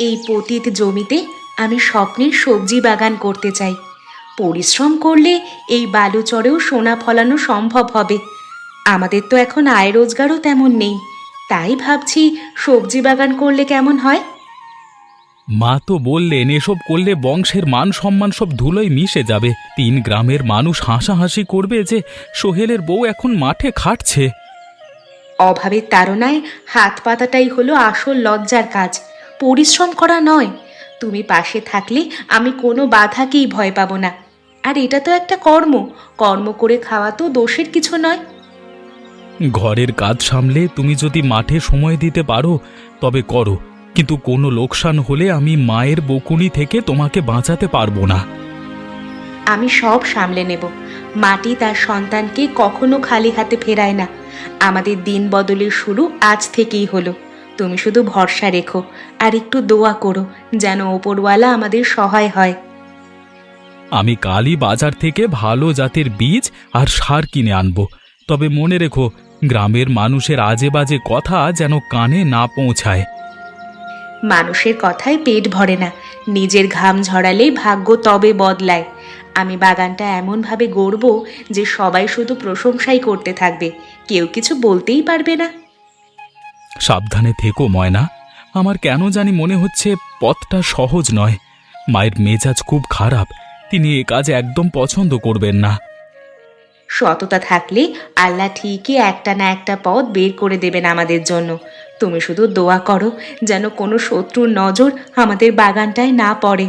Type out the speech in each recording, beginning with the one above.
এই পতিত জমিতে আমি স্বপ্নের সবজি বাগান করতে চাই। পরিশ্রম করলে এই বালুচরেও সোনা ফলানো সম্ভব হবে। আমাদের তো এখন আয় রোজগারও তেমন নেই, তাই ভাবছি সবজি বাগান করলে কেমন হয়। মা তো বললেন এসব করলে বংশের মান সম্মান সব ধুলোয় মিশে যাবে। 3 গ্রামের মানুষ হাসাহাসি করবে যে সোহেলের বউ এখন মাঠে খাটছে। অভাবের তাড়নায় হাত পাতাটাই হলো আসল লজ্জার কাজ, পরিশ্রম করা নয়। তুমি পাশে থাকলে আমি কোনো বাধাকেই ভয় পাবো না। আর এটা তো একটা কর্ম, কর্ম করে খাওয়া তো দোষের কিছু নয়। ঘরের কাজ সামলে তুমি যদি মাঠে সময় দিতে পারো তবে করো, কিন্তু কোনো লোকসান হলে আমি মায়ের বকুনি থেকে তোমাকে বাঁচাতে পারবো না। আমি সব সামলে নেব। মাটি তার সন্তানকে কখনো খালি হাতে ফেরায় না। আমাদের দিন বদলের শুরু আজ থেকেই হলো। তুমি শুধু ভরসা রেখো আর একটু দোয়া করো যেন ওপরওয়ালা আমাদের সহায় হয়। আমি কালই বাজার থেকে ভালো জাতের বীজ আর সার কিনে আনবো। তবে মনে রেখো, গ্রামের মানুষের আজে বাজে কথা যেন কানে না পৌঁছায়। মানুষের কথায় পেট ভরে না, নিজের ঘাম ঝরালেই ভাগ্য তবে বদলায়। আমি বাগানটা এমনভাবে গড়ব যে সবাই শুধু প্রশংসাই করতে থাকবে, কেউ কিছু বলতেই পারবে না। সাবধানে থেকো ময়না। আমার কেন জানি মনে হচ্ছে পথটা সহজ নয়। মায়ের মেজাজ খুব খারাপ, তিনি এ কাজ একদম পছন্দ করবেন না। সততা থাকলে আল্লাহ ঠিকই একটা না একটা পথ বের করে দেবেন আমাদের জন্য। তুমি শুধু দোয়া করো যেন কোনো শত্রুর নজর আমাদের বাগানটায় না পড়ে।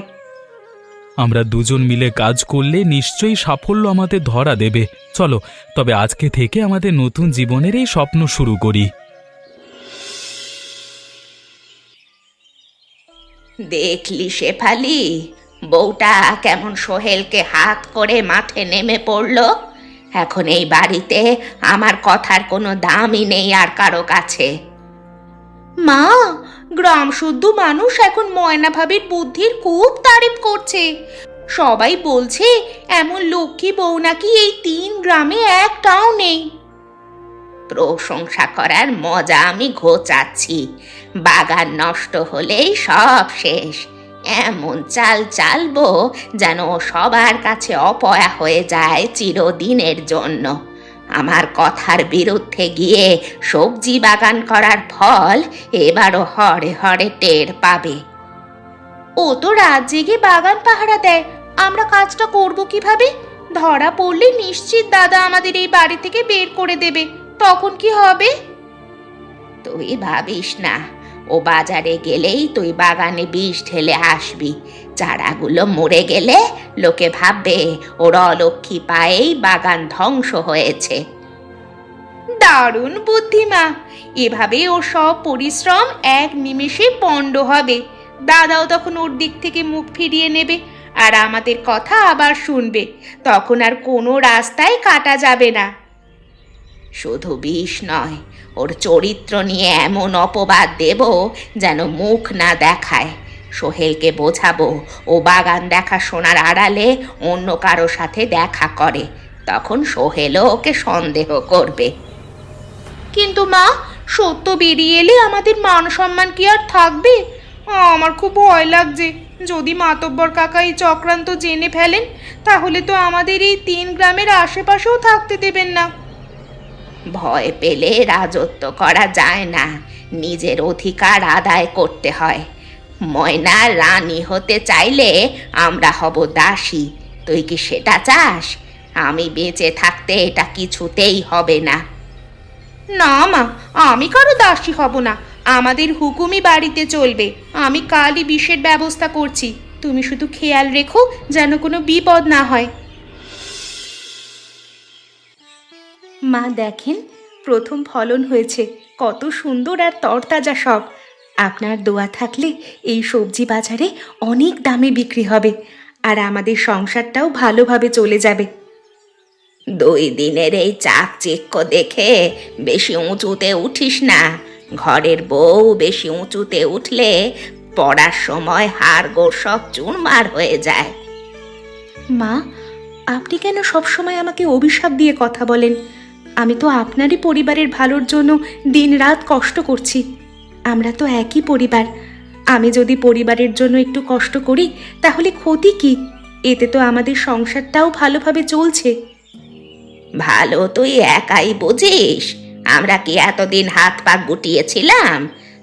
আমরা দুজন মিলে কাজ করলে নিশ্চয়ই সাফল্য আমাদের ধরা দেবে। চলো তবে আজকে থেকে আমাদের নতুন জীবনের এই স্বপ্ন শুরু করি। দেখলি শেফালি, বউটা কেমন সোহেলকে হাত করে মাঠে নেমে পড়লো। এখন এই বাড়িতে আমার কথার কোনো দামই নেই আর কারো কাছে। মা, গ্রাম শুদ্ধ মানুষ এখন ময়না ভাবির বুদ্ধির খুব তারিফ করছে। সবাই বলছে এমন লক্ষ্মী বউ নাকি এই 3 গ্রামে একটাও নেই। প্রশংসা করার মজা আমি ঘোচাচ্ছি, বাগান নষ্ট হলেই সব শেষ। এমন চাল চালবো যেন সবার কাছে অপয়া হয়ে যায় চিরদিনের জন্য। আমার কথার বিরুদ্ধে গিয়ে সবজি বাগান করার ফল এবারও হরে হরে টের পাবে। ও তো রাত জেগে বাগান পাহারা দেয়, আমরা কাজটা করব কিভাবে? ধরা পড়লে নিশ্চিত দাদা আমাদের এই বাড়ি থেকে বের করে দেবে। তখন কি হবে? তুই ভাবিস না, ও বাজারে গেলেই তুই বাগানে বিষ ঢেলে আসবি। চারাগুলো মরে গেলে লোকে ভাববে ওর অলক্ষী পায়েই বাগান ধ্বংস হয়েছে। দারুণ বুদ্ধিমা, এভাবে ওর সব পরিশ্রম এক নিমেষে পণ্ড হবে। দাদাও তখন ওর দিক থেকে মুখ ফিরিয়ে নেবে আর আমাদের কথা আবার শুনবে। তখন আর কোনো রাস্তায় কাটা যাবে না। শুধু বিষ নয়, ওর চরিত্র নিয়ে এমন অপবাদ দেব যেন মুখ না দেখায়। সোহেলকে বোঝাবো ও বাগান দেখাশোনার আড়ালে অন্য কারো সাথে দেখা করে। তখন সোহেলও ওকে সন্দেহ করবে। কিন্তু মা, সত্য বেরিয়ে এলে আমাদের মান সম্মান কি আর থাকবে? আমার খুব ভয় লাগছে, যদি মাতব্বর কাকা এই চক্রান্ত জেনে ফেলেন তাহলে তো আমাদের এই 3 গ্রামের আশেপাশেও থাকতে দেবেন না। ভয় পেলে রাজত্ব করা যায় না, নিজের অধিকার আদায় করতে হয়। ময়না রানী হতে চাইলে আমরা হব দাসী। তুই কি সেটা চাস? আমি বেঁচে থাকতে এটা কিছুতেই হবে না। না মা, আমি কারো দাসী হব না। আমাদের হুকুমই বাড়িতে চলবে। আমি কালই বিষের ব্যবস্থা করছি, তুমি শুধু খেয়াল রেখো যেন কোনো বিপদ না হয়। মা দেখেন, প্রথম ফলন হয়েছে, কত সুন্দর আর তরতাজা সব। আপনার দোয়া থাকলে এই সবজি বাজারে অনেক দামে বিক্রি হবে আর আমাদের সংসারটাও ভালোভাবে চলে যাবে। 2 দিনের এই চাকচিক্য দেখে বেশি উঁচুতে উঠিস না। ঘরের বউ বেশি উঁচুতে উঠলে পড়ার সময় হাড়গোড় সব চুরমার হয়ে যায়। মা, আপনি কেন সবসময় আমাকে অভিশাপ দিয়ে কথা বলেন? আমি তো আপনারই পরিবারের ভালোর জন্য দিনরাত কষ্ট করছি। আমরা তো একই পরিবার। আমি যদি পরিবারের জন্য একটু কষ্ট করি তাহলে ক্ষতি কি? এতে তো আমাদের সংসারটাও ভালোভাবে চলছে। ভালো তুই একাই বুঝিস, আমরা কি এতদিন হাত পা গুটিয়েছিলাম?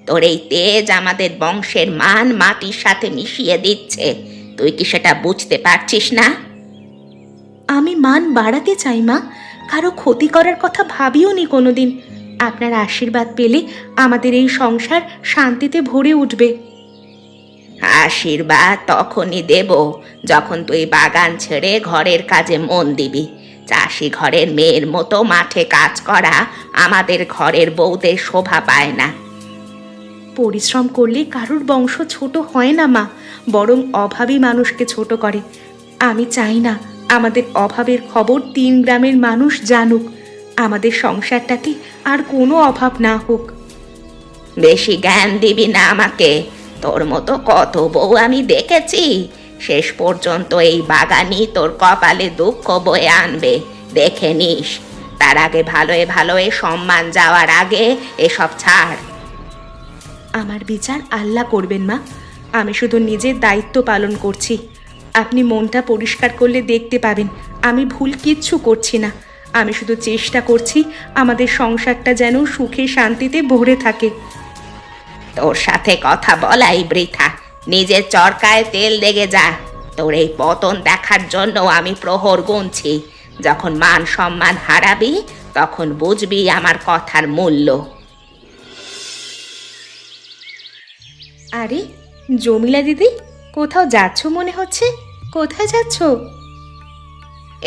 তোর এই তেজ আমাদের বংশের মান মাটির সাথে মিশিয়ে দিচ্ছে, তুই কি সেটা বুঝতে পারছিস না? আমি মান বাড়াতে চাই মা, কারো ক্ষতি করার কথা ভাবিও নি কোনোদিন। আপনার আশীর্বাদ পেলে আমাদের এই সংসার শান্তিতে ভরে উঠবে। আশীর্বাদ তখনই দেব যখন তুই বাগান ছেড়ে ঘরের কাজে মন দিবি। চাষি ঘরের মেয়ের মতো মাঠে কাজ করা আমাদের ঘরের বউদের শোভা পায় না। পরিশ্রম করলে কারোর বংশ ছোট হয় না মা, বরং অভাবী মানুষকে ছোট করে। আমি চাই না আমাদের অভাবের খবর 3 গ্রামের মানুষ জানুক। আমাদের সংসারটাতে আর কোনো অভাব না হোক। বেশি জ্ঞান দিবি না আমাকে, তোর মতো কত বউ আমি দেখেছি। শেষ পর্যন্ত এই বাগানই তোর কপালে দুঃখ বয়ে আনবে, দেখে নিস। তার আগে ভালোয় ভালোয় সম্মান যাওয়ার আগে এসব ছাড়। আমার বিচার আল্লাহ করবেন মা, আমি শুধু নিজের দায়িত্ব পালন করছি। আপনি মনটা পরিষ্কার করলে দেখতে পাবেন আমি ভুল কিচ্ছু করছি না। আমি শুধু চেষ্টা করছি আমাদের সংসারটা যেন সুখে শান্তিতে ভরে থাকে। তোর সাথে কথা বলাই বৃথা, নিজের চরকায় তেল লেগে যা। তোর এই পতন দেখার জন্য আমি প্রহর গুনছি। যখন মান সম্মান হারাবি তখন বুঝবি আমার কথার মূল্য। আরে জমিলা দিদি, কোথাও যাচ্ছ মনে হচ্ছে? কোথায় যাচ্ছ?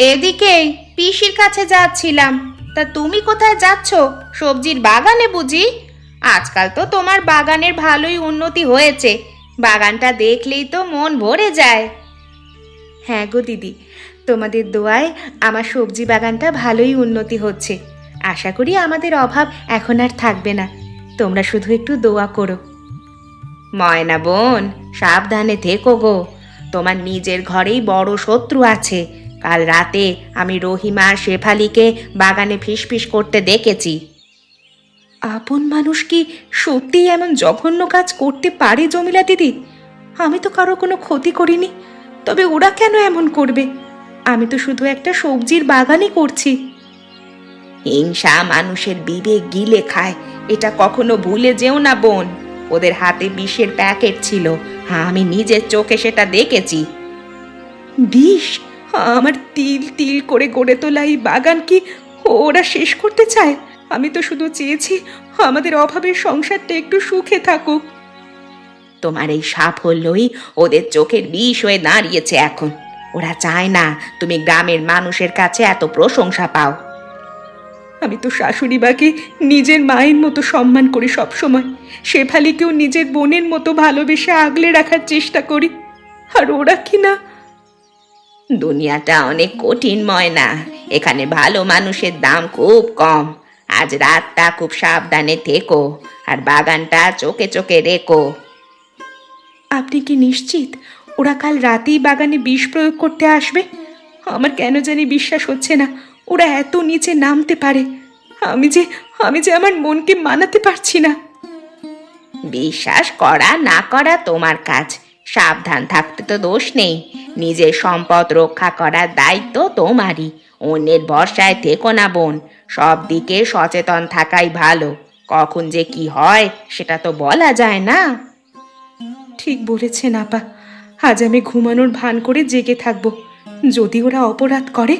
এদিকেই পিসির কাছে যাচ্ছিলাম। তা তুমি কোথায় যাচ্ছ? সবজির বাগানে বুঝি? আজকাল তো তোমার বাগানের ভালোই উন্নতি হয়েছে, বাগানটা দেখলেই তো মন ভরে যায়। হ্যাঁ গো দিদি, তোমাদের দোয়ায় আমার সবজি বাগানটা ভালোই উন্নতি হচ্ছে। আশা করি আমাদের অভাব এখন আর থাকবে না। তোমরা শুধু একটু দোয়া করো। ময়না বোন, সাবধানে থেকো গো। তোমার নিজের ঘরেই বড় শত্রু আছে। কাল রাতে আমি রহিমা আর শেফালিকে বাগানে ফিসফিস করতে দেখেছি। আপন মানুষ কি সত্যিই এমন জঘন্য কাজ করতে পারে জমিলা দিদি? আমি তো কারো কোনো ক্ষতি করিনি, তবে ওরা কেন এমন করবে? আমি তো শুধু একটা সবজির বাগানই করছি। হিংসা মানুষের বিবেক গিলে খায়, এটা কখনো ভুলে যেও না বোন। ওদের হাতে বিষের প্যাকেট ছিল, আমি নিজের চোখে সেটা দেখেছি। বিষ? আমার তিল তিল করে গড়ে তোলা এই বাগান কি ওরা শেষ করতে চায়? আমি তো শুধু চেয়েছি আমাদের অভাবের সংসারটা একটু সুখে থাকুক। তোমার এই সাফল্যই ওদের চোখের বিষ হয়ে দাঁড়িয়েছে এখন। ওরা চায় না তুমি গ্রামের মানুষের কাছে এত প্রশংসা পাও। আমি তো শাশুড়ি মাকে নিজের মায়ের মতো সম্মান করি সব সময়। শেফালিকেও নিজের বোনের মতো ভালোবেসে আগলে রাখার চেষ্টা করি, আর ওরা কি না। দুনিয়াটা অনেক কঠিন ময়না, এখানে ভালো মানুষের দাম খুব কম। আজ রাতটা খুব সাবধানে থেকো, আর বাগানটা চোখে চোখে রেখো। আপনি কি নিশ্চিত ওরা কাল রাতেই বাগানে বিষ প্রয়োগ করতে আসবে? আমার কেন জানি বিশ্বাস হচ্ছে না ওরা এত নিচে নামতে পারে। আমি যে আমার মনকে মানাতে পারছি না। বিশ্বাস করা না করা তোমার কাজ, সাবধান থাকতে তো দোষ নেই। নিজের সম্পদ রক্ষা করার দায়িত্ব তোমারই। অন্যের ভরসায় থেকো না বোন, সব দিকে সচেতন থাকাই ভালো। কখন যে কি হয় সেটা তো বলা যায় না। ঠিক বলেছেন আপা, আজ আমি ঘুমানোর ভান করে জেগে থাকবো। যদি ওরা অপরাধ করে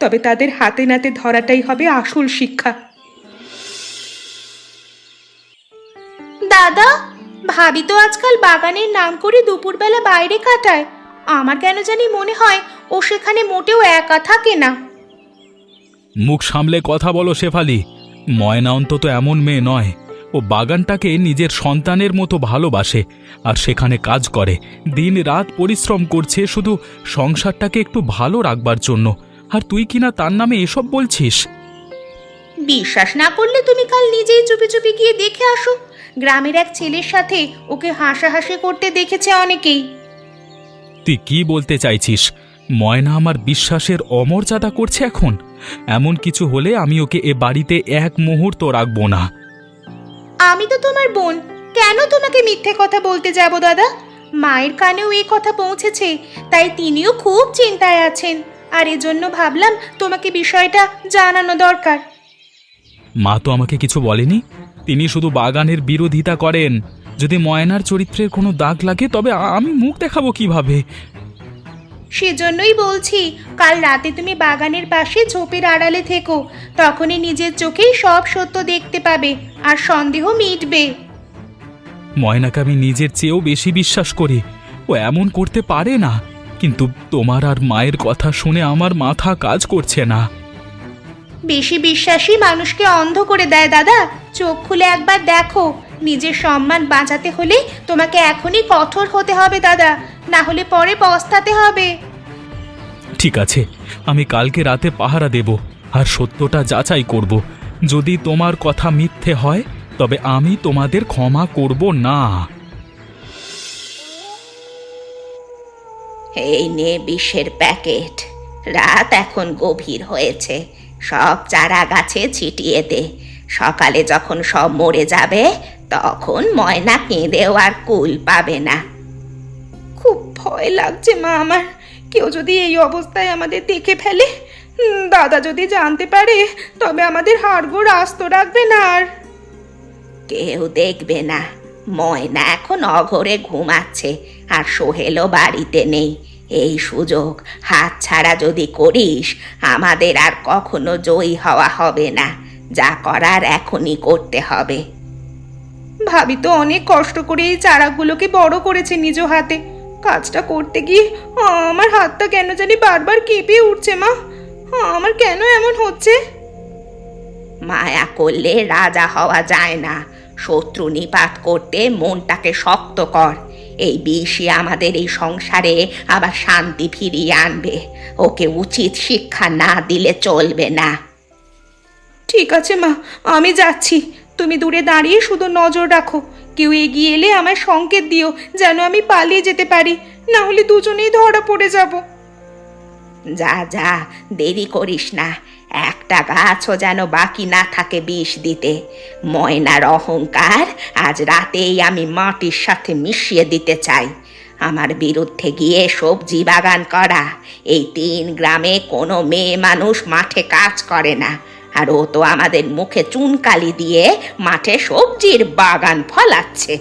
তবে তাদের হাতে নাতে ধরাটাই হবে আসল শিক্ষা। দাদা, ভাবি তো আজকাল বাগানের নাম করে দুপুরবেলা বাইরে কাটায়। আমার কেন জানি মনে হয় ও সেখানে মোটেও একা থাকে না। মুখ সামলে কথা বলো শেফালি। ময়না অন্তত এমন মেয়ে নয়। ও বাগানটাকে নিজের সন্তানের মতো ভালোবাসে, আর সেখানে কাজ করে, দিন রাত পরিশ্রম করছে শুধু সংসারটাকে একটু ভালো রাখবার জন্য। আর তুই কিনা তার নামে এসব বলছিস? বিশ্বাস না করলে তুমি কাল নিজেই চুপি চুপি গিয়ে দেখে আসো। গ্রামের এক ছেলের সাথে ওকে হাসাহাসি করতে দেখেছে অনেকেই। তুই কি বলতে চাইছিস? ময়না আমার বিশ্বাসের অমর্যাদা করছে এখন? এমন কিছু হলে আমি ওকে এ বাড়িতে এক মুহূর্ত রাখবো না। আমি তো তোমার বোন, কেন তোমাকে মিথ্যে কথা বলতে যাব দাদা? মায়ের কানেও এই কথা পৌঁছেছে, তাই তিনিও খুব চিন্তায় আছেন। আর এজন্য ভাবলাম তোমাকে বিষয়টা জানানো দরকার। মা তো আমাকে কিছু বলেনি, তিনি শুধু বাগানের বিরোধিতা করেন। যদি ময়নার চরিত্রের কোনো দাগ লাগে তবে আমি মুখ দেখাবো কিভাবে? সেজন্যই বলছি, কাল রাতে তুমি বাগানের পাশে ঝোপের আড়ালে থেকো, তখনই নিজের চোখেই সব সত্য দেখতে পাবে আর সন্দেহ মিটবে। ময়নাকে আমি নিজের চেয়েও বেশি বিশ্বাস করি, ও এমন করতে পারে না। কিন্তু তোমার আর মায়ের কথা শুনে আমার মাথা কাজ করছে না। বেশি বিশ্বাসী মানুষকে অন্ধ করে দেয় দাদা। চোখ খুলে একবার দেখো, নিজের সম্মান বাঁচাতে হলে তোমাকে এখনই কঠোর হতে হবে দাদা, না হলে পরে পস্তাতে হবে। ঠিক আছে, আমি কালকে রাতে পাহারা দেব আর সত্যটা যাচাই করব। যদি তোমার কথা মিথ্যে হয় তবে আমি তোমাদের ক্ষমা করব না। এই নে বিষের প্যাকেট। রাত এখন গভীর হয়েছে, সব চারা গাছে ছিটিয়ে দে। সকালে যখন সব মরে যাবে তখন ময়না কেঁদেও আর কুল পাবে না। খুব ভয় লাগছে মা আমার। কেউ যদি এই অবস্থায় আমাদের দেখে ফেলে, দাদা যদি জানতে পারে, তবে আমাদের হাড়গোড় আস্ত রাখবে না আর। কেউ দেখবে না, ময়না এখন অঘরে ঘুমাচ্ছে আর সোহেলও বাড়িতে নেই। এই সুযোগ হাতছাড়া যদি করিস, আমাদের আর কখনো জয়ী হওয়া হবে না। যা করার এখনই করতে হবে। ভাবি তো অনেক কষ্ট করে এই চারাগুলোকে বড় করেছে নিজ হাতে। কাজটা করতে গিয়ে আমার হাতটা কেন জানি বারবার কেঁপে উঠছে মা। আমার কেন এমন হচ্ছে? মায়া করলে রাজা হওয়া যায় না। শত্রু নিপাত করতে মনটাকে শক্ত কর। এই বিষই আমাদের এই সংসারে আবার শান্তি ফিরিয়ে আনবে। ওকে উচিত শিক্ষা না দিলে চলবে না। ঠিক আছে মা, আমি যাচ্ছি। তুমি দূরে দাঁড়িয়ে শুধু নজর রাখো। কেউ এগিয়ে এলে আমায় সংকেত দিও, যেন আমি পালিয়ে যেতে পারি, না হলে দুজনেই ধরা পড়ে যাব। যা যা, দেরি করিস না। একটা গাছও যেন বাকি না থাকে বিষ দিতে। ময়নার অহংকার আজ রাতেই আমি মাটির সাথে মিশিয়ে দিতে চাই। আমার বিরুদ্ধে গিয়ে সবজি বাগান করা। এই 3 গ্রামে কোনো মেয়ে মানুষ মাঠে কাজ করে না, আর ও তো আমাদের মুখে চুনকালি দিয়ে মাঠে সবজির বাগান ফলাচ্ছে।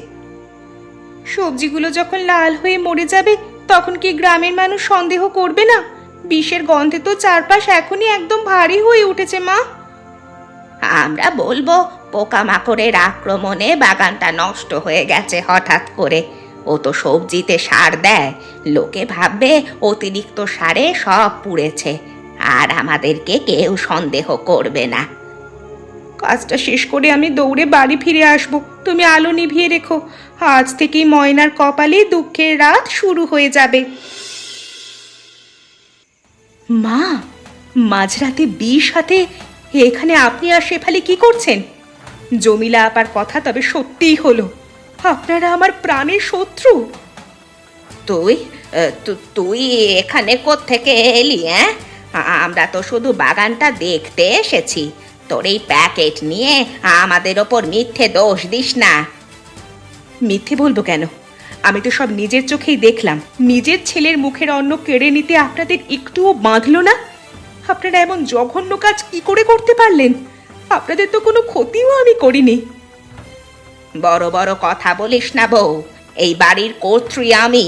সবজিগুলো যখন লাল হয়ে মরে যাবে, তখন কি গ্রামের মানুষ সন্দেহ করবে না? বিষের গন্ধে তো চারপাশ এখনই একদম ভারী হয়ে উঠেছে মা। আমরা বলবো পোকামাকড়ের আক্রমণে বাগানটা নষ্ট হয়ে গেছে হঠাৎ করে। ও তো সবজিতে সার দেয়, লোকে ভাববে অতিরিক্ত সারে সব পুড়েছে, আর আমাদেরকে কেউ সন্দেহ করবে না। কাজটা শেষ করে আমি দৌড়ে বাড়ি ফিরে আসব। তুমি আলো নিভিয়ে রেখো। আজ থেকেই ময়নার কপালে দুঃখের রাত শুরু হয়ে যাবে। মা, মাঝরাতে বিষ হাতে এখানে আপনি আর শেফালি কি করছেন? জমিলা আপার কথা তবে সত্যিই হলো। আপনারা আমার প্রাণের শত্রু। তুই তুই এখানে কোত্থেকে এলি? আমরা তো শুধু বাগানটা দেখতে এসেছি। তোর এই প্যাকেট নিয়ে আমাদের ওপর মিথ্যে দোষ দিস না। মিথ্যে বলবো কেন? আমি তো সব নিজের চোখেই দেখলাম। নিজের ছেলের মুখের অন্ন কেড়ে নিতে আপনাদের একটুও বাঁধলো না? আপনারা এমন জঘন্য কাজ কি করে করতে পারলেন? আপনাদের তো কোনো ক্ষতিও আমি করিনি। বড় বড় কথা বলিস না বউ। এই বাড়ির কর্ত্রী আমি,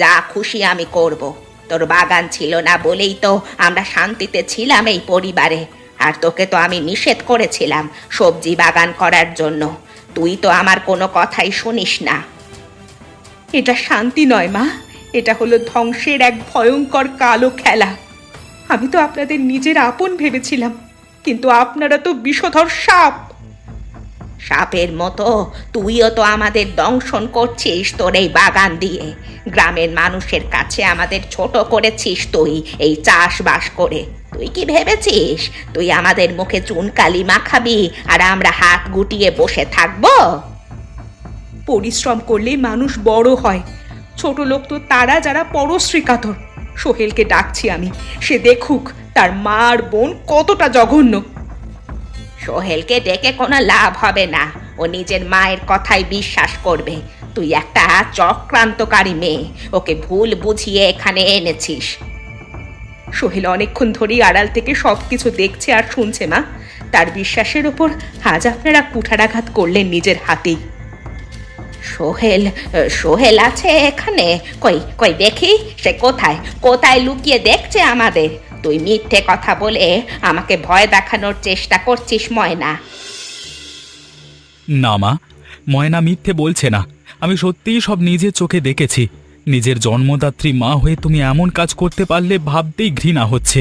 যা খুশি আমি করব। তোর বাগান ছিল না বলেই তো আমরা শান্তিতে ছিলাম এই পরিবারে। আর তোকে তো আমি নিষেধ করেছিলাম সবজি বাগান করার জন্য। তুই তো আমার কোনো কথাই শুনিস না। এটা শান্তি নয় মা, এটা হলো ধ্বংসের এক ভয়ঙ্কর কালো খেলা। আমি তো আপনাদের নিজের আপন ভেবেছিলাম, কিন্তু আপনারা তো বিষধর সাপ। সাপের মতো তুইও তো আমাদের দংশন করছিস তোর এই বাগান দিয়ে। গ্রামের মানুষের কাছে আমাদের ছোট করেছিস তুই এই চাষবাস করে। তুই কি ভেবেছিস তুই আমাদের মুখে চুনকালি মাখাবি আর আমরা হাত গুটিয়ে বসে থাকবো? পরিশ্রম করলে মানুষ বড় হয়। ছোট লোক তো তারা যারা পরশ্রীকাতর। সোহেলকে ডাকছি আমি, সে দেখুক তার মা আর বোন কতটা জঘন্য। সোহেলকে ডেকে কোনো লাভ হবে না। ও নিজের মায়ের কথাই বিশ্বাস করবে। তুই একটা চক্রান্তকারী মেয়ে, ওকে ভুল বুঝিয়ে এখানে এনেছিস। সোহেল অনেকক্ষণ ধরেই আড়াল থেকে সব কিছু দেখছে আর শুনছে মা। তার বিশ্বাসের ওপর আজ আপনারা কুঠারাঘাত করলেন নিজের হাতেই। সোহেল, সোহেল আছে এখানে? কই কই দেখি, সে কোথায় কোথায় লুকিয়ে দেখছে আমাদের? তুই মিথ্যে কথা বলে আমাকে ভয় দেখানোর চেষ্টা করছিস ময়না। না মা, ময়না মিথ্যে বলছে না। আমি সত্যিই সব নিজের চোখে দেখেছি। নিজের জন্মদাত্রী মা হয়ে তুমি এমন কাজ করতে পারলে ভাবতেই ঘৃণা হচ্ছে।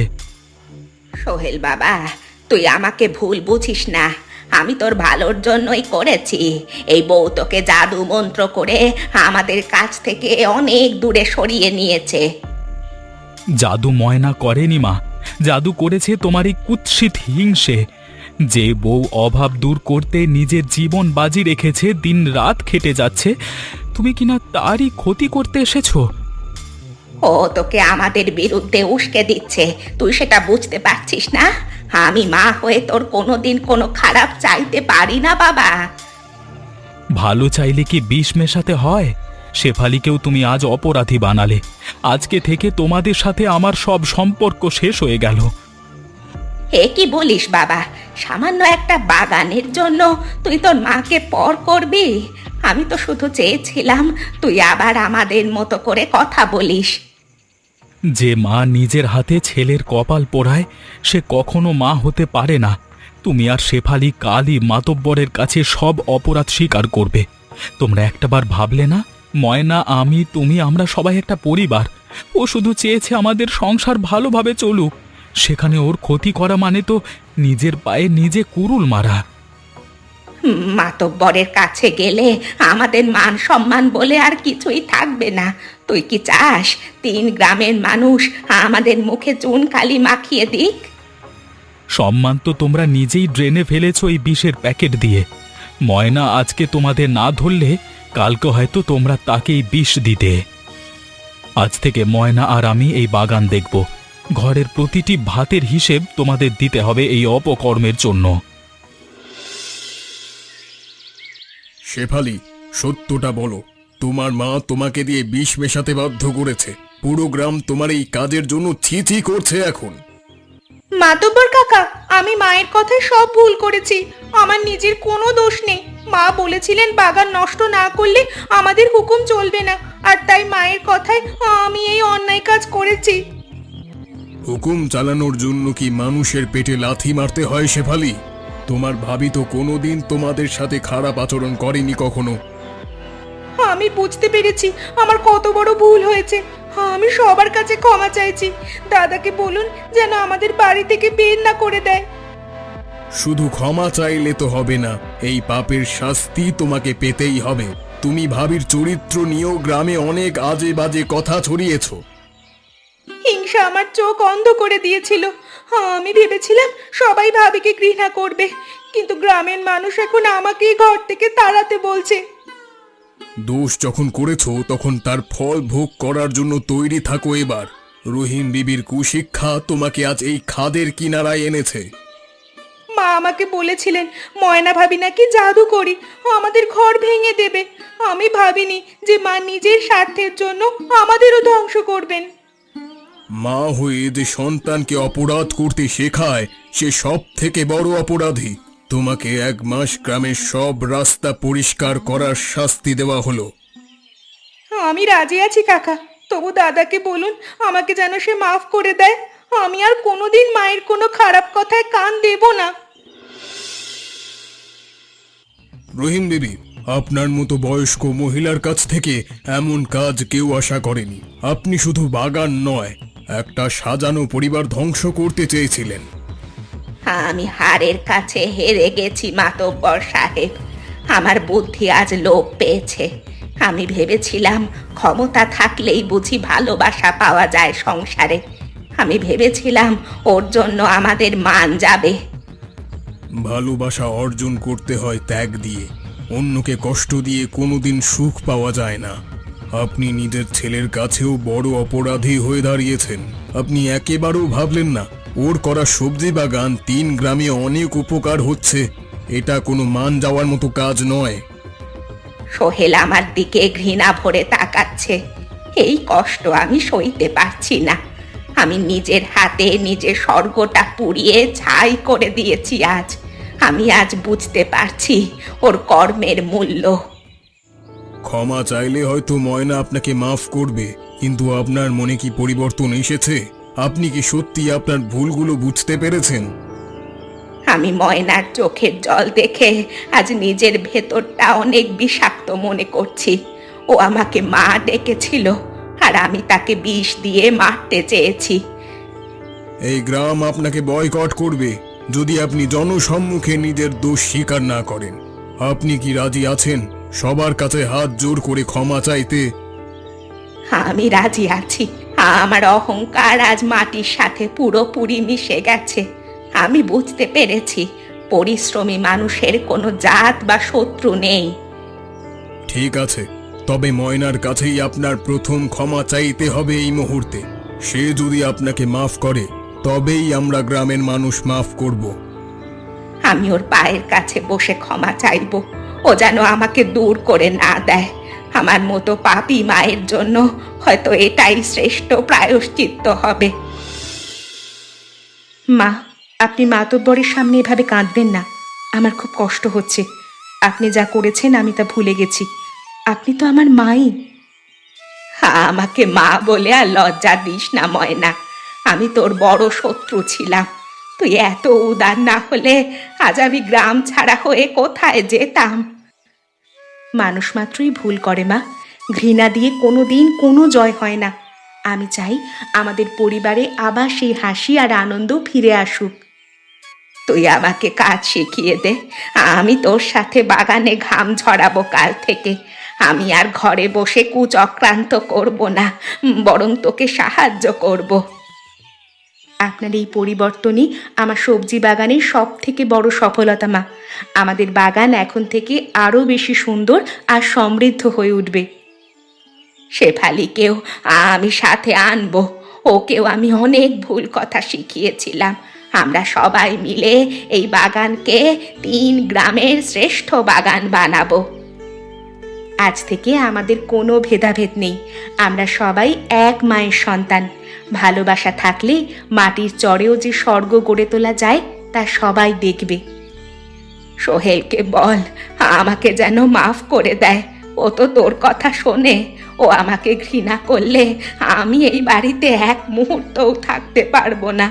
সোহেল বাবা, তুই আমাকে ভুল বুঝিস না। আমি তোর ভালোর জন্যই করেছি। এই বউ তোকে জাদু মন্ত্র করে আমাদের কাছ থেকে অনেক দূরে সরিয়ে নিয়েছে। জাদু ময়না করেনি মা, জাদু করেছে তোমার এই কুৎসিত হিংসে। যে বউ অভাব দূর করতে নিজের জীবন বাজি রেখেছে, দিন রাত খেটে যাচ্ছে, তুমি কিনা তারই ক্ষতি করতে এসেছো। ও তোকে আমাদের বিরুদ্ধে উস্কে দিচ্ছে, তুই সেটা বুঝতে পারছিস না? আমি মা হয়ে তোর কোনোদিন কোনো খারাপ চাইতে পারি না বাবা। ভালো চাইলে কি বিষ মেশাতে হয়? শেফালিকেও তুমি আজ অপরাধী বানালে। আজকে থেকে তোমাদের সাথে আমার সব সম্পর্ক শেষ হয়ে গেল। এ কি বলিস বাবা? সামান্য একটা বাগানের জন্য তুই তোর মাকে পর করবি? আমি তো শুধু চেয়েছিলাম তুই আবার আমাদের মতো করে কথা বলিস। যে মা নিজের হাতে ছেলের কপাল পোড়ায়, সে কখনো মা হতে পারে না। তুমি আর শেফালি কালই মাতব্বরের কাছে সব অপরাধ স্বীকার করবে। তোমরা একটাবার ভাবলে না, ময়না, আমি, তুমি, আমরা সবাই একটা পরিবার। ও শুধু চেয়েছে আমাদের সংসার ভালোভাবে চলুক। সেখানে ওর ক্ষতি করা মানে তো নিজের পায়ে নিজে কুড়ুল মারা। মাতব্বরের কাছে গেলে আমাদের মান সম্মান বলে আর কিছুই থাকবে না। তুই কি চাস 3 গ্রামের মানুষ আমাদের মুখে চুন কালি মাখিয়ে দিক? সম্মান তো তোমরা নিজেই ড্রেনে ফেলেছ এই বিষের প্যাকেট দিয়ে। ময়না আজকে তোমাদের না ধরলে কালকে হয়তো তোমরা তাকেই বিষ দিতে। আজ থেকে ময়না আর আমি এই বাগান দেখব। ঘরের প্রতিটি ভাতের হিসেব তোমাদের দিতে হবে এই অপকর্মের জন্য। শেফালি, সত্যটা বলো, তোমার মা তোমাকে দিয়ে বিষ মেশাতে বাধ্য করেছে। পুরো গ্রাম তোমার এই কাজের জন্য ছি ছি করছে এখন। মাতব্বর কাকা, আমি মায়ের কথায় সব ভুল করেছি। আমার নিজের কোনো দোষ নেই। মা বলেছিলেন বাগান নষ্ট না করলে আমাদের হুকুম চলবে না, আর তাই মায়ের কথায় আমি এই অন্যায় কাজ করেছি। হুকুম চালানোর জন্য কি মানুষের পেটে লাথি মারতে হয় শেফালি? তোমার ভাবি তো কোনোদিন তোমাদের সাথে খারাপ আচরণ করেনি কখনো। আমি বুঝতে পেরেছি আমার কত বড় ভুল হয়েছে। আমি সবার কাছে ক্ষমা চাইছি। দাদাকে বলুন যেন আমাদের বাড়ি থেকে বের না করে দেয়। শুধু ক্ষমা চাইলে তো হবে না, এই পাপের শাস্তি তোমাকে পেতেই হবে। তুমি ভাবির চরিত্র নিয়েও গ্রামে অনেক আজে বাজে কথা ছড়িয়েছ। হিংসা আমার চোখ অন্ধ করে দিয়েছিল। আমি ভেবেছিলাম সবাই ভাবিকে ঘৃণা করবে, কিন্তু গ্রামের মানুষ এখন আমাকেই ঘর থেকে তাড়াতে বলছে। দোষ যখন করেছো তখন তার ফল ভোগ করার জন্য তৈরি থাকো এবার। রহিম বিবির কুশিক্ষা তোমাকে আজ এই খাদের কিনারায় এনেছে। মা আমাকে বলেছিলেন ময়না ভাবি নাকি জাদু করি আমাদের ঘর ভেঙে দেবে। আমি ভাবিনি যে মা নিজের স্বার্থের জন্য আমাদেরও ধ্বংস করবেন। মা হয়ে যে সন্তানকে অপরাধ করতে শেখায় সে সব থেকে বড় অপরাধী। তোমাকে 1 মাস গ্রামের সব রাস্তা পরিষ্কার করার শাস্তি দেওয়া হলো। আমি রাজি আছি কাকা, তবু দাদাকে বলুন আমাকে যেন সে মাফ করে দেয়। আমি আর কোনোদিন মায়ের কোনো খারাপ কথায় কান দেব না। রহিম বিবি, আপনার মতো বয়স্ক মহিলার কাছ থেকে এমন কাজ কেউ আশা করেনি। আপনি শুধু বাগান নয়, একটা সাজানো পরিবার ধ্বংস করতে চেয়েছিলেন। আমি হারের কাছে হেরে গেছি মাতব্বর সাহেব। আমার বুদ্ধি আজ লোপ পেয়েছে। আমি ভেবেছিলাম ক্ষমতা থাকলেই বুঝি ভালোবাসা পাওয়া যায় সংসারে। আমি ভেবেছিলাম ওর জন্য আমাদের মান যাবে। ভালোবাসা অর্জন করতে হয় ত্যাগ দিয়ে, অন্যকে কষ্ট দিয়ে কোনোদিন সুখ পাওয়া যায় না। আপনি নিজের ছেলের কাছেও বড় অপরাধী হয়ে দাঁড়িয়েছেন। আপনি একেবারেও ভাবলেন না ওর করা সবজি বাগান 3 গ্রামে অনেক উপকার হচ্ছে। এটা কোনো মান যাওয়ার মতো কাজ নয়। সোহেল আমার দিকে ঘৃণা ভরে তাকাচ্ছে। এই কষ্ট আমি সইতে পারছি না। আমি নিজের হাতে নিজের স্বর্গটা পুড়িয়ে ছাই করে দিয়েছি আজ। আমি আজ বুঝতে পারছি ওর কর্মের মূল্য। ক্ষমা চাইলে হয়তো ময়না আপনাকে মাফ করবে, কিন্তু আপনার মনে কি পরিবর্তন এসেছে? আপনি কি সত্যি আপনার ভুলগুলো বুঝতে পেরেছেন? আমি ময়নার চোখের জল দেখে আজ নিজের ভেতরটা অনেক বিষাক্ত মনে করছি। ও আমাকে মা ডেকেছিল, আর আমি তাকে বিষ দিয়ে মারতে চেয়েছি। এই গ্রাম আপনাকে বয়কট করবে যদি আপনি জনসম্মুখে নিজের দোষ স্বীকার না করেন। আপনি কি রাজি আছেন সবার কাছে হাত জোর করে ক্ষমা চাইতে? আমি রাজি আছি। আমার অহংকার আজ মাটির সাথে পুরোপুরি মিশে গেছে। আমি বুঝতে পেরেছি পরিশ্রমী মানুষের কোনো জাত বা শত্রু নেই। ঠিক আছে, তবে ময়নার কাছেই আপনার প্রথম ক্ষমা চাইতে হবে এই মুহূর্তে। সে যদি আপনাকে মাফ করে তবেই আমরা গ্রামের মানুষ মাফ করব। আমি ওর পায়ের কাছে বসে ক্ষমা চাইব। ও যেন আমাকে দূর করে না দেয়। আমার মতো পাপী মায়ের জন্য হয়তো এটাই শ্রেষ্ঠ প্রায়শ্চিত্ত হবে। মা, আপনি মাতব্বরের সামনে এভাবে কাঁদবেন না। আমার খুব কষ্ট হচ্ছে। আপনি যা করেছেন আমি তা ভুলে গেছি। আপনি তো আমার মাই। আমাকে মা বলে আর লজ্জা দিস না ময়না। আমি তোর বড় শত্রু ছিলাম। তুই এত উদার না হলে আজ আমি গ্রাম ছাড়া হয়ে কোথায় যেতাম। মানুষ মাত্রই ভুল করে মা। ঘৃণা দিয়ে কোনো দিন কোনো জয় হয় না। আমি চাই আমাদের পরিবারে আবার সেই হাসি আর আনন্দ ফিরে আসুক। তুই আমাকে কাজ শিখিয়ে দে। আমি তোর সাথে বাগানে ঘাম ঝরাবো কাল থেকে। আমি আর ঘরে বসে কুচক্রান্ত করব না, বরং তোকে সাহায্য করব। আপনার এই পরিবর্তনই আমার সবজি বাগানের সব থেকে বড় সফলতা মা। আমাদের বাগান এখন থেকে আরও বেশি সুন্দর আর সমৃদ্ধ হয়ে উঠবে। শেফালিকেও আমি সাথে আনবো। ওকেও আমি অনেক ভুল কথা শিখিয়েছিলাম। আমরা সবাই মিলে এই বাগানকে 3 গ্রামের শ্রেষ্ঠ বাগান বানাবো। আজ থেকে আমাদের কোনো ভেদাভেদ নেই। আমরা সবাই এক মায়ের সন্তান। ভালোবাসা থাকলে মাটির চরেও যে স্বর্গ গড়ে তোলা যায় তা সবাই দেখবে। সোহেলকে বল আমাকে যেন মাফ করে দেয়। ও তো তোর কথা শোনে। ও আমাকে ঘৃণা করলে আমি এই বাড়িতে এক মুহূর্তও থাকতে পারবো না।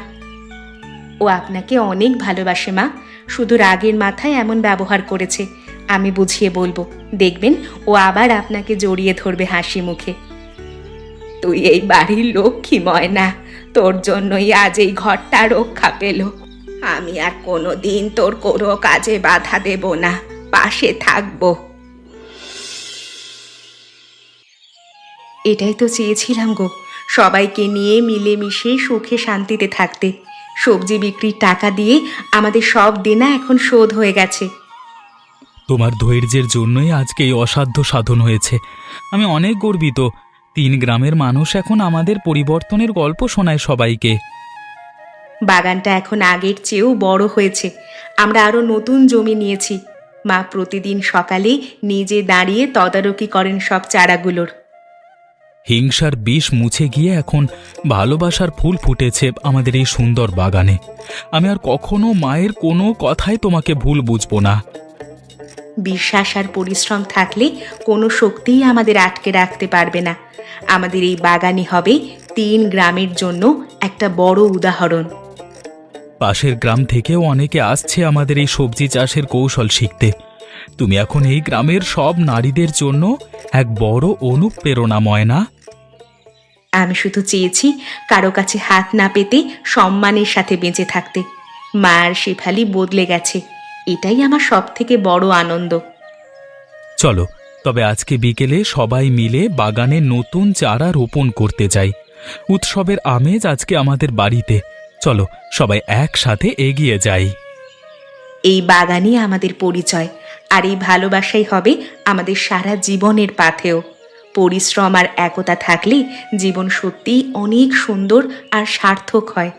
ও আপনাকে অনেক ভালোবাসে মা। শুধু রাগের মাথায় এমন ব্যবহার করেছে। আমি বুঝিয়ে বলবো, দেখবেন ও আবার আপনাকে জড়িয়ে ধরবে হাসি মুখে। তুই এই বাড়ির লক্ষ্মী ময়না। তোর জন্যই আজ এই ঘরটা রক্ষা পেল। আমি আর কোনোদিন তোর কোনো কাজে বাধা দেব না, পাশে থাকবো। এটাই তো চেয়েছিলাম গো, সবাইকে নিয়ে মিলেমিশে সুখে শান্তিতে থাকতে। সবজি বিক্রির টাকা দিয়ে আমাদের সব দেনা এখন শোধ হয়ে গেছে। তোমার ধৈর্যের জন্যই আজকে এই অসাধ্য সাধন হয়েছে। আমি অনেক গর্বিত। 3 গ্রামের মানুষ এখন আমাদের পরিবর্তনের গল্প শোনায় সবাইকে। বাগানটা এখন আগের চেয়েও বড় হয়েছে। আমরা আরো নতুন জমি নিয়েছি। মা প্রতিদিন সকালে নিজে দাঁড়িয়ে তদারকি করেন সব চারাগুলোর। হিংসার বিষ মুছে গিয়ে এখন ভালোবাসার ফুল ফুটেছে আমাদের এই সুন্দর বাগানে। আমি আর কখনো মায়ের কোনো কথাই তোমাকে ভুল বুঝবো না। বিশ্বাস আর পরিশ্রম থাকলে কোনো শক্তিই আমাদের আটকে রাখতে পারবে না। আমাদের এই বাগানই হবে 3 গ্রামের জন্য একটা বড় উদাহরণ। পাশের গ্রাম থেকেও অনেকে আসছে আমাদের এই সবজি চাষের কৌশল শিখতে। তুমি এখন এই গ্রামের সব নারীদের জন্য এক বড় অনুপ্রেরণা ময়না। আমি শুধু চেয়েছি কারো কাছে হাত না পেতে সম্মানের সাথে বেঁচে থাকতে। মা আর শেফালি বদলে গেছে, এটাই আমার সব থেকে বড় আনন্দ। চলো তবে আজকে বিকেলে সবাই মিলে বাগানে নতুন চারা রোপণ করতে যাই। উৎসবের আমেজ আজকে আমাদের বাড়িতে। চলো সবাই একসাথে এগিয়ে যাই। এই বাগানই আমাদের পরিচয়, আর এই ভালোবাসাই হবে আমাদের সারা জীবনের পাথেয়। পরিশ্রম আর একতা থাকলে জীবন সত্যিই অনেক সুন্দর আর সার্থক হয়।